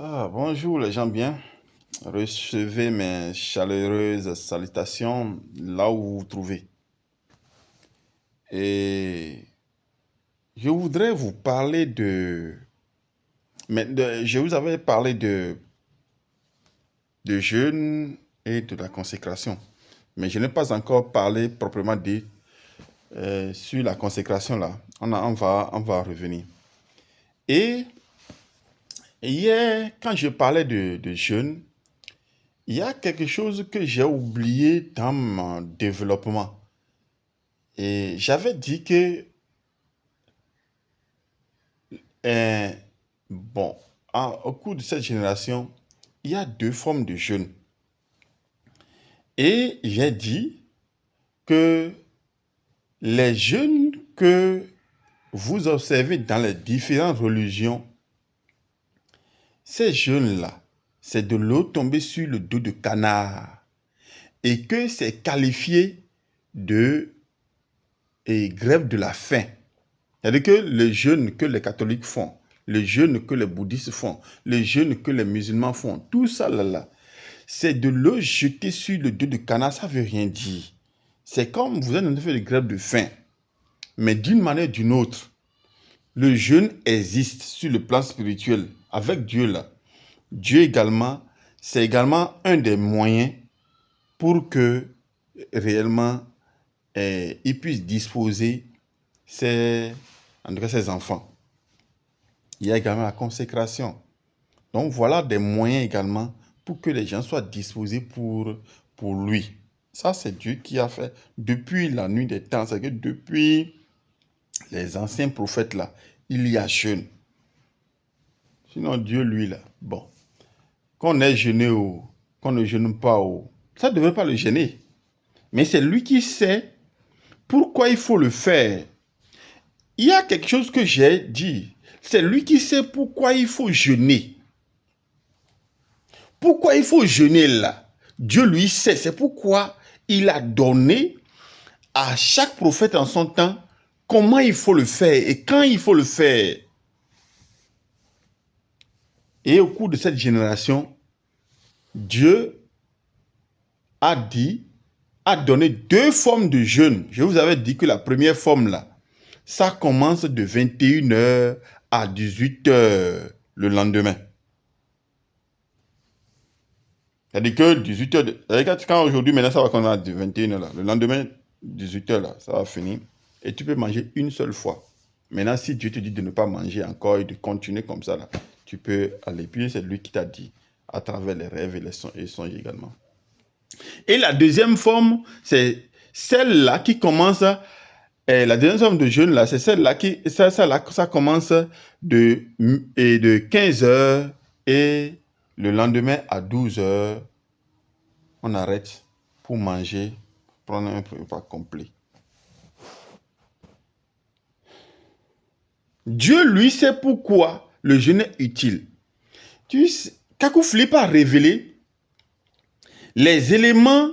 Bonjour les gens bien. Recevez mes chaleureuses salutations là où vous vous trouvez. Et je voudrais vous parler je vous avais parlé de jeûne et de la consécration. Mais je n'ai pas encore parlé proprement dit sur la consécration là. On va revenir. Et hier, quand je parlais de jeûne, il y a quelque chose que j'ai oublié dans mon développement. Et j'avais dit que, euh, bon, au cours de cette génération, il y a deux formes de jeûne. Et j'ai dit que les jeûnes que vous observez dans les différentes religions, ces jeûnes-là, c'est de l'eau tombée sur le dos de canard. Et que c'est qualifié de grève de la faim. C'est-à-dire que le jeûne que les catholiques font, le jeûne que les bouddhistes font, le jeûne que les musulmans font, tout ça là, c'est de l'eau jetée sur le dos de canard, ça ne veut rien dire. C'est comme vous êtes en train de faire des grèves de faim. Mais d'une manière ou d'une autre, le jeûne existe sur le plan spirituel avec Dieu là. Dieu également, c'est également un des moyens pour que réellement il puisse disposer en tout cas ses enfants. Il y a également la consécration. Donc voilà des moyens également pour que les gens soient disposés pour lui. Ça, c'est Dieu qui a fait depuis la nuit des temps. C'est que depuis les anciens prophètes là, il y a jeûne. Sinon, Dieu, lui là, bon, qu'on ait jeûné ou qu'on ne jeûne pas, ça ne devrait pas le gêner. Mais c'est lui qui sait pourquoi il faut le faire. Il y a quelque chose que j'ai dit. C'est lui qui sait pourquoi il faut jeûner. Pourquoi il faut jeûner là? Dieu lui sait. C'est pourquoi il a donné à chaque prophète en son temps comment il faut le faire et quand il faut le faire. Et au cours de cette génération, Dieu a donné deux formes de jeûne. Je vous avais dit que la première forme là, ça commence de 21h à 18h le lendemain. C'est-à-dire que 18h, quand aujourd'hui, maintenant, ça va commencer à 21h là. Le lendemain, 18h là, ça va finir. Et tu peux manger une seule fois. Maintenant, si Dieu te dit de ne pas manger encore et de continuer comme ça là, tu peux aller. Puis c'est lui qui t'a dit, à travers les rêves et les songes également. Et la deuxième forme, c'est celle-là qui commence, la deuxième forme de jeûne là, c'est celle-là qui, ça commence de 15h et le lendemain à 12h, on arrête pour manger, prendre un repas complet. Dieu, lui, sait pourquoi le jeûne est utile. Kakou Philippe a révélé les éléments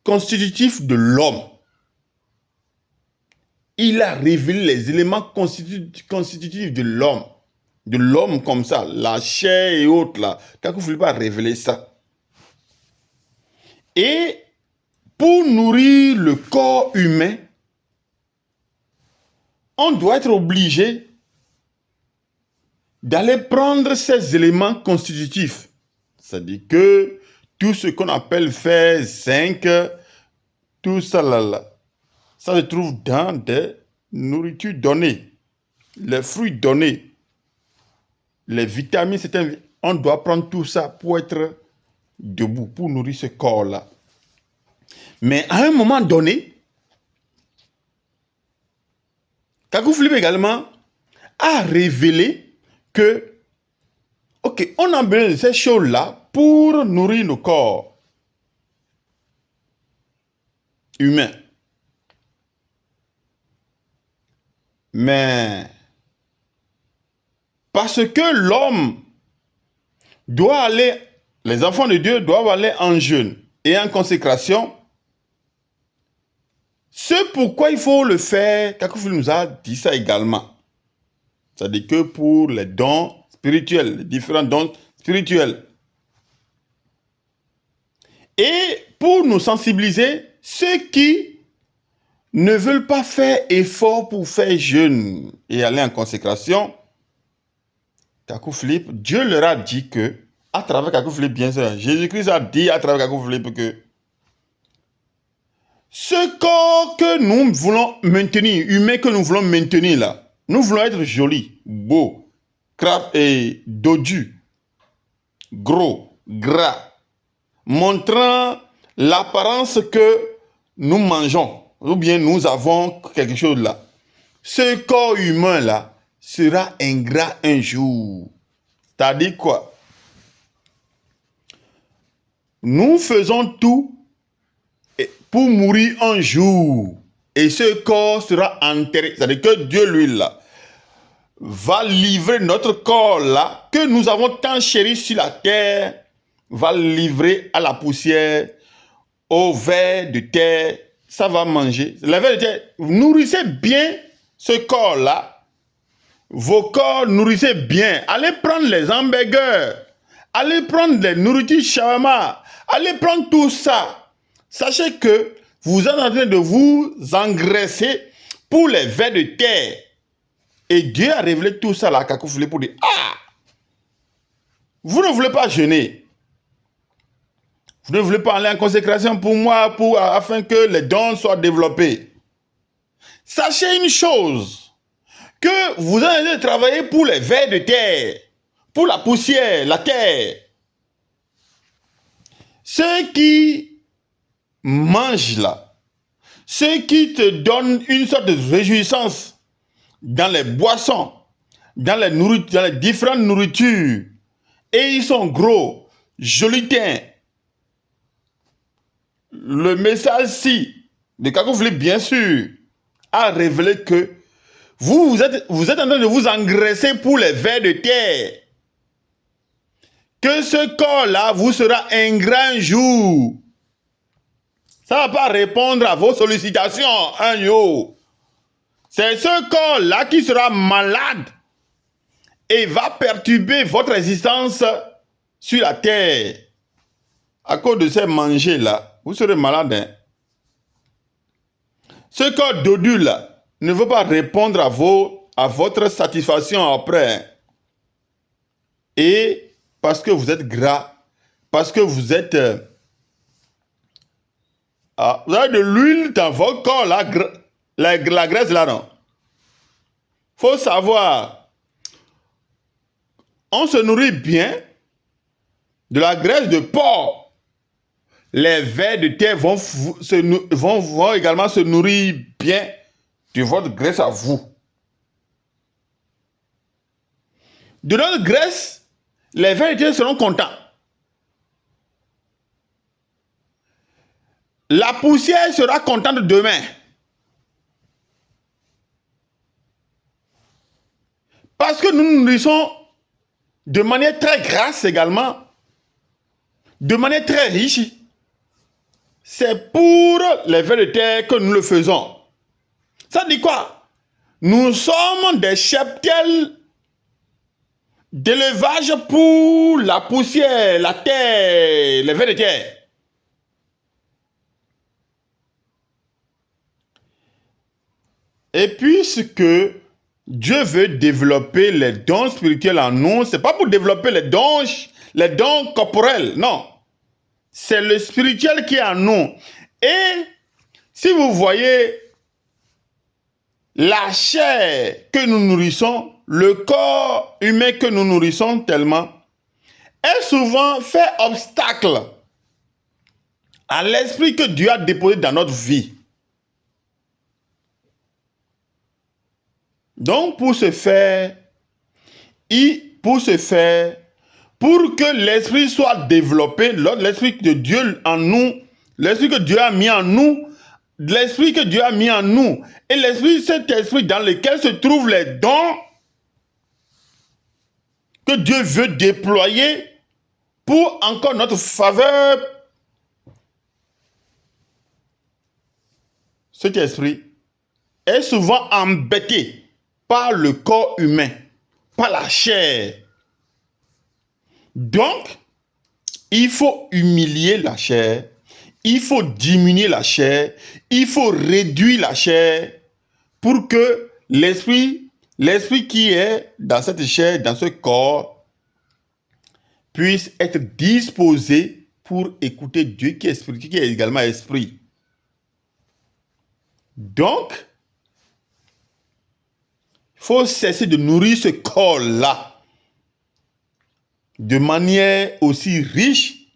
constitutifs de l'homme. Il a révélé les éléments constitutifs de l'homme comme ça, la chair et autres là. Kakou Philippe a révélé ça. Et pour nourrir le corps humain, on doit être obligé d'aller prendre ces éléments constitutifs. C'est-à-dire que tout ce qu'on appelle fer, zinc, tout ça là, ça se trouve dans des nourritures données, les fruits donnés, les vitamines, on doit prendre tout ça pour être debout, pour nourrir ce corps-là. Mais à un moment donné, Kakou Philippe également a révélé que, ok, on a besoin de ces choses-là pour nourrir nos corps humains. Mais parce que l'homme doit aller, les enfants de Dieu doivent aller en jeûne et en consécration. C'est pourquoi il faut le faire. Kakou Philippe nous a dit ça également. C'est-à-dire que pour les dons spirituels, les différents dons spirituels. Et pour nous sensibiliser, ceux qui ne veulent pas faire effort pour faire jeûne et aller en consécration, Kakou Philippe, Dieu leur a dit que, à travers Kakou Philippe, bien sûr, Jésus-Christ a dit à travers Kakou Philippe que ce corps que nous voulons maintenir, humain que nous voulons maintenir là, nous voulons être jolis, beaux, crapes et dodus, gros, gras, montrant l'apparence que nous mangeons, ou bien nous avons quelque chose là. Ce corps humain là sera ingrat un jour. C'est-à-dire quoi? Nous faisons tout pour mourir un jour. Et ce corps sera enterré. C'est-à-dire que Dieu, lui, là, va livrer notre corps là, que nous avons tant chéri sur la terre, va le livrer à la poussière, au ver de terre. Ça va manger. Le ver de terre, nourrissez bien ce corps-là. Vos corps, nourrissez bien. Allez prendre les hamburgers. Allez prendre les nourritures shawarma. Allez prendre tout ça. Sachez que vous êtes en train de vous engraisser pour les vers de terre. Et Dieu a révélé tout ça là à Kakou Philippe pour dire, ah, vous ne voulez pas jeûner. Vous ne voulez pas aller en consécration pour moi, afin que les dons soient développés. Sachez une chose, que vous allez travailler pour les vers de terre, pour la poussière, la terre. Ceux qui mangent là, ceux qui te donnent une sorte de réjouissance dans les boissons, dans les différentes nourritures, et ils sont gros, jolis teints. Le message-ci de Kakou Philippe, bien sûr, a révélé que vous êtes en train de vous engraisser pour les vers de terre. Que ce corps-là vous sera ingrat un jour. Ça ne va pas répondre à vos sollicitations un jour. C'est ce corps-là qui sera malade et va perturber votre existence sur la terre. À cause de ces manger-là, vous serez malade. Hein? Ce corps dodu là ne veut pas répondre à votre satisfaction après. Et parce que vous êtes gras, parce que vous êtes... vous avez de l'huile dans votre corps, la graisse là, non. Il faut savoir, on se nourrit bien de la graisse de porc. Les vers de terre vont également se nourrir bien de votre graisse à vous. De notre graisse, les vers de terre seront contents. La poussière sera contente demain. Parce que nous nous nourrissons de manière très grasse également, de manière très riche. C'est pour les vers de terre que nous le faisons. Ça dit quoi? Nous sommes des cheptels d'élevage pour la poussière, la terre, les vers de terre. Et puisque Dieu veut développer les dons spirituels en nous, ce n'est pas pour développer les dons corporels, non. C'est le spirituel qui est en nous. Et si vous voyez la chair que nous nourrissons, le corps humain que nous nourrissons tellement, est souvent fait obstacle à l'esprit que Dieu a déposé dans notre vie. Donc, pour ce faire, pour que l'esprit soit développé, l'esprit de Dieu en nous, l'esprit que Dieu a mis en nous, et cet esprit dans lequel se trouvent les dons que Dieu veut déployer pour encore notre faveur. Cet esprit est souvent embêté par le corps humain, par la chair. Donc, il faut humilier la chair, il faut diminuer la chair, il faut réduire la chair pour que l'esprit qui est dans cette chair, dans ce corps, puisse être disposé pour écouter Dieu qui est esprit, qui est également esprit. Donc, il faut cesser de nourrir ce corps-là de manière aussi riche,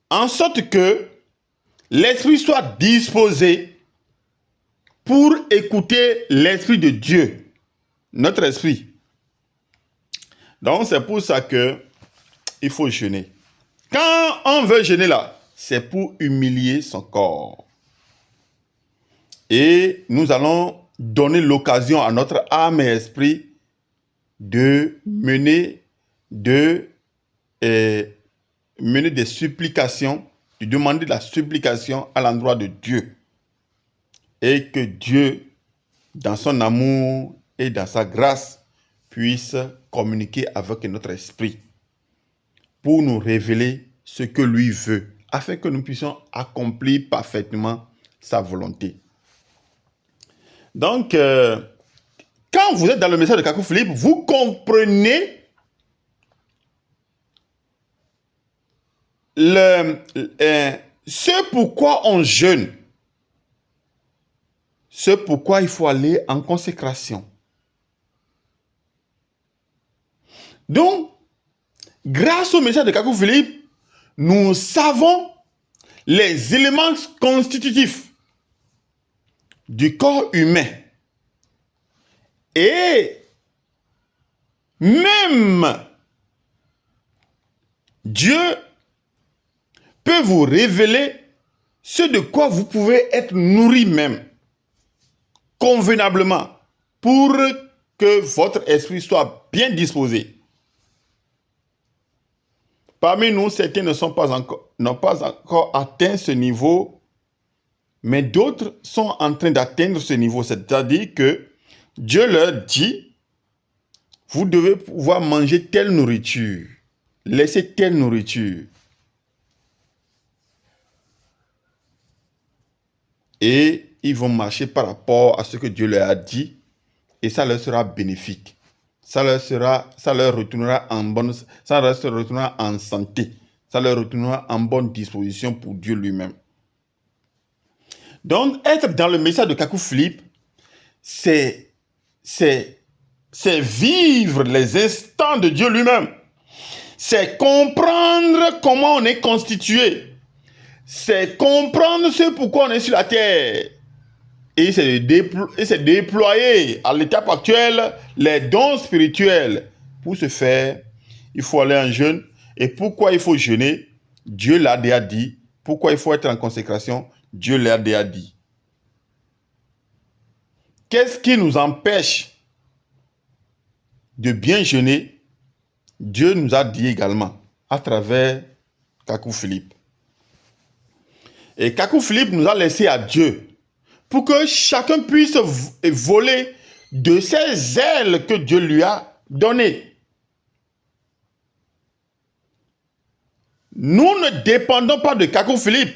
en sorte que l'esprit soit disposé pour écouter l'esprit de Dieu, notre esprit. Donc, c'est pour ça que il faut jeûner. Quand on veut jeûner là, c'est pour humilier son corps. Et nous allons donner l'occasion à notre âme et esprit de mener des supplications, de demander de la supplication à l'endroit de Dieu. Et que Dieu, dans son amour et dans sa grâce, puisse communiquer avec notre esprit pour nous révéler ce que lui veut, afin que nous puissions accomplir parfaitement sa volonté. Donc, quand vous êtes dans le message de Kakou Philippe, vous comprenez ce pourquoi on jeûne, ce pourquoi il faut aller en consécration. Donc, grâce au message de Kakou Philippe, nous savons les éléments constitutifs du corps humain. Et même Dieu peut vous révéler ce de quoi vous pouvez être nourri même, convenablement, pour que votre esprit soit bien disposé. Parmi nous, certains n'ont pas encore atteint ce niveau, mais d'autres sont en train d'atteindre ce niveau. C'est-à-dire que Dieu leur dit, vous devez pouvoir manger telle nourriture, laisser telle nourriture. Et ils vont marcher par rapport à ce que Dieu leur a dit, et ça leur sera bénéfique. Ça leur retournera en santé. Ça leur retournera en bonne disposition pour Dieu lui-même. Donc, être dans le message de Kakou Philippe, c'est vivre les instants de Dieu lui-même. C'est comprendre comment on est constitué. C'est comprendre ce pourquoi on est sur la terre. Et c'est déployer à l'étape actuelle les dons spirituels. Pour ce faire, il faut aller en jeûne. Et pourquoi il faut jeûner? Dieu l'a déjà dit. Pourquoi il faut être en consécration? Dieu l'a déjà dit. Qu'est-ce qui nous empêche de bien jeûner? Dieu nous a dit également à travers Kakou Philippe. Et Kakou Philippe nous a laissé à Dieu pour que chacun puisse voler de ses ailes que Dieu lui a données. Nous ne dépendons pas de Kakou Philippe.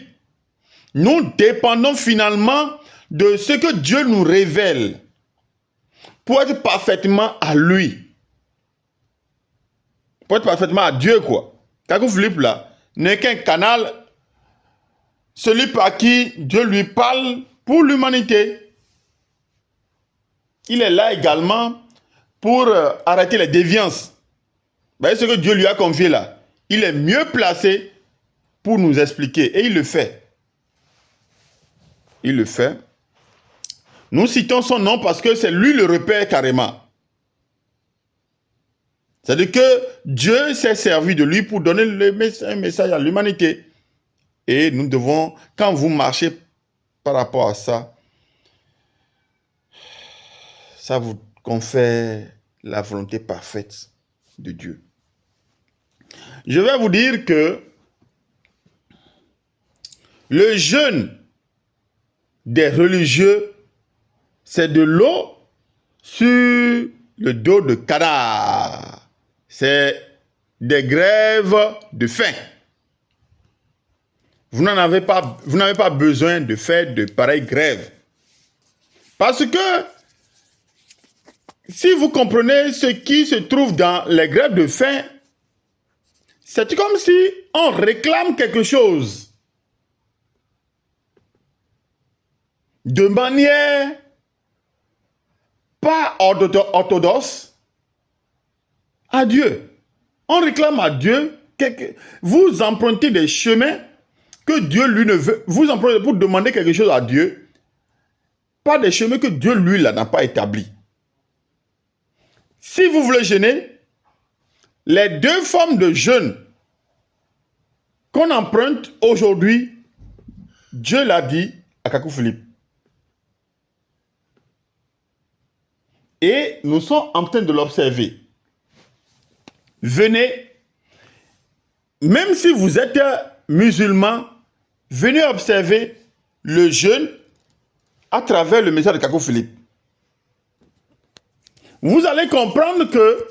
Nous dépendons finalement de ce que Dieu nous révèle pour être parfaitement à lui. Pour être parfaitement à Dieu, quoi. Kakou Philippe, là, n'est qu'un canal, celui par qui Dieu lui parle pour l'humanité. Il est là également pour arrêter les déviances. Vous voyez ce que Dieu lui a confié là. Il est mieux placé pour nous expliquer. Et il le fait. Il le fait. Nous citons son nom parce que c'est lui le repère carrément. C'est-à-dire que Dieu s'est servi de lui pour donner un message à l'humanité. Et nous devons, quand vous marchez par rapport à ça, ça vous confère la volonté parfaite de Dieu. Je vais vous dire que le jeûne des religieux, c'est de l'eau sur le dos de canard. C'est des grèves de faim. Vous n'avez pas besoin de faire de pareilles grèves. Parce que si vous comprenez ce qui se trouve dans les grèves de faim, c'est comme si on réclame quelque chose de manière pas orthodoxe à Dieu. On réclame à Dieu, vous empruntez des chemins que Dieu lui ne veut. Vous empruntez pour demander quelque chose à Dieu, pas des chemins que Dieu lui n'a pas établis. Si vous voulez jeûner, les deux formes de jeûne qu'on emprunte aujourd'hui, Dieu l'a dit à Kakou Philippe. Et nous sommes en train de l'observer. Venez, même si vous êtes musulman, venez observer le jeûne à travers le message de Kakou Philippe. Vous allez comprendre que,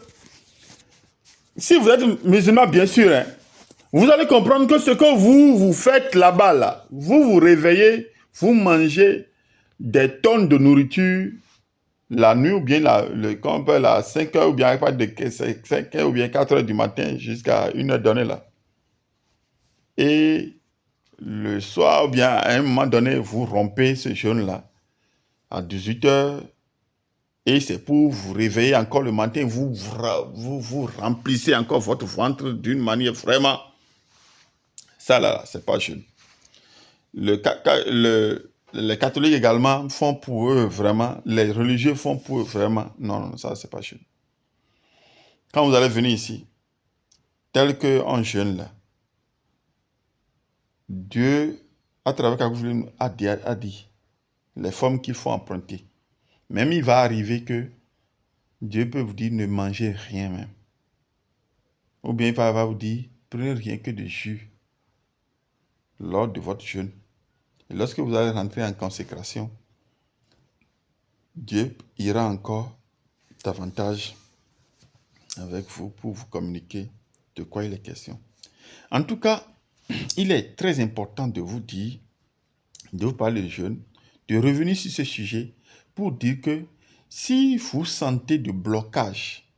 si vous êtes musulman, bien sûr, hein, vous allez comprendre que ce que vous faites là-bas, là, vous vous réveillez, vous mangez des tonnes de nourriture la nuit ou bien quand on peut, à 5 heures ou bien de 5 heures ou bien 4 heures du matin jusqu'à 1 heure donnée là. Et le soir ou bien à un moment donné, vous rompez ce jeûne-là à 18 heures et c'est pour vous réveiller encore le matin, vous remplissez encore votre ventre d'une manière vraiment... Ça là, c'est pas jeûne. Les catholiques également font pour eux vraiment, les religieux font pour eux vraiment. Non, ça c'est pas jeûne. Quand vous allez venir ici, tel qu'on jeûne là, Dieu, à travers Kakou a dit les formes qu'il faut emprunter. Même il va arriver que Dieu peut vous dire ne mangez rien même. Ou bien il va vous dire prenez rien que de jus lors de votre jeûne. Et lorsque vous allez rentrer en consécration, Dieu ira encore davantage avec vous pour vous communiquer de quoi il est question. En tout cas, il est très important de vous dire, de vous parler de jeûne, de revenir sur ce sujet pour dire que si vous sentez de blocage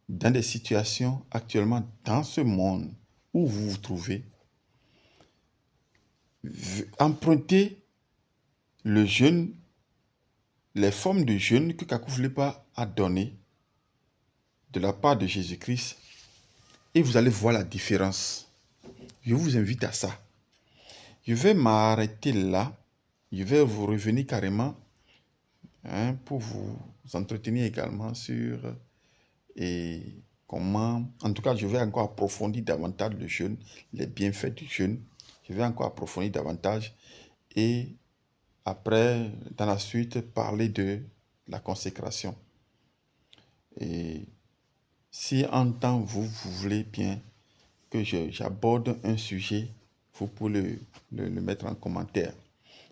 dans des situations actuellement dans ce monde où vous vous trouvez, empruntez le jeûne, les formes de jeûne que Kakou Philippe a données de la part de Jésus-Christ et vous allez voir la différence. Je vous invite à ça. Je vais m'arrêter là. Je vais vous revenir carrément pour vous entretenir également sur comment... En tout cas, je vais encore approfondir davantage le jeûne, les bienfaits du jeûne. Je vais encore approfondir davantage et après, dans la suite, parler de la consécration. Et si en temps vous voulez bien que j'aborde un sujet, vous pouvez le mettre en commentaire.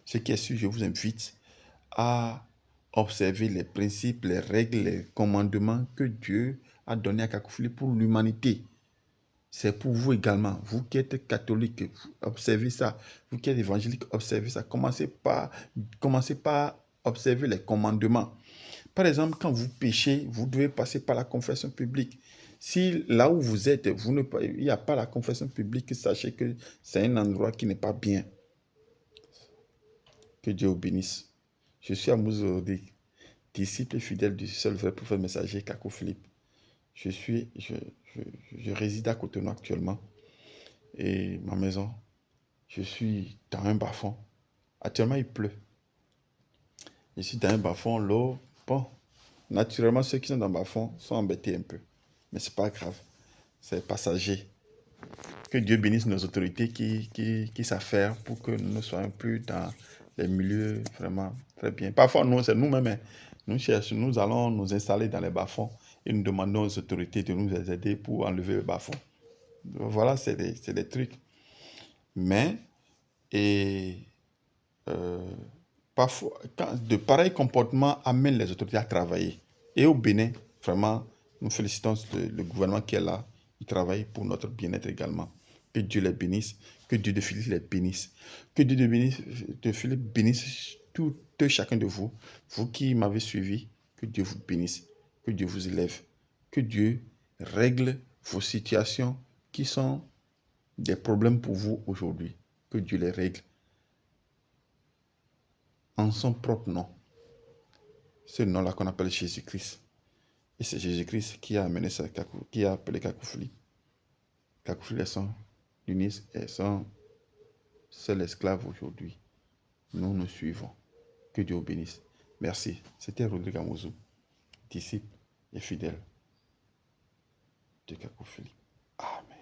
Ce qui est sûr, je vous invite à observer les principes, les règles, les commandements que Dieu a donnés à Kakou Philippe pour l'humanité. C'est pour vous également, vous qui êtes catholique, observez ça. Vous qui êtes évangélique, observez ça. Commencez par observer les commandements. Par exemple, quand vous péchez, vous devez passer par la confession publique. Si là où vous êtes, il n'y a pas la confession publique, sachez que c'est un endroit qui n'est pas bien. Que Dieu vous bénisse. Je suis Amouze Odi, disciple fidèle du seul vrai prophète messager Kakou Philippe. Je réside à Cotonou actuellement. Et ma maison, je suis dans un bas-fond. Actuellement, il pleut. Je suis dans un bas-fond, l'eau, bon, naturellement, ceux qui sont dans le bas-fond sont embêtés un peu. Mais ce n'est pas grave, c'est passager. Que Dieu bénisse nos autorités qui savent faire pour que nous ne soyons plus dans les milieux vraiment très bien. Parfois, nous, c'est nous-mêmes, hein. Nous allons nous installer dans les bas-fonds et nous demandons aux autorités de nous aider pour enlever le bas-fond. Voilà, c'est des trucs. Mais, parfois, de pareils comportements amènent les autorités à travailler. Et au Bénin, vraiment, nous félicitons le gouvernement qui est là. Il travaille pour notre bien-être également. Que Dieu les bénisse. Que Dieu de Philippe les bénisse. Que Dieu de Philippe bénisse tout chacun de vous. Vous qui m'avez suivi, que Dieu vous bénisse. Que Dieu vous élève. Que Dieu règle vos situations qui sont des problèmes pour vous aujourd'hui. Que Dieu les règle en son propre nom. Ce nom-là qu'on appelle Jésus-Christ. Et c'est Jésus-Christ qui a amené ça, qui a appelé Kakoufli. Kakoufli est son unique et son seul esclave aujourd'hui. Nous nous suivons. Que Dieu vous bénisse. Merci. C'était Rodrigue Amouzou, disciple et fidèle de Kakoufli. Amen.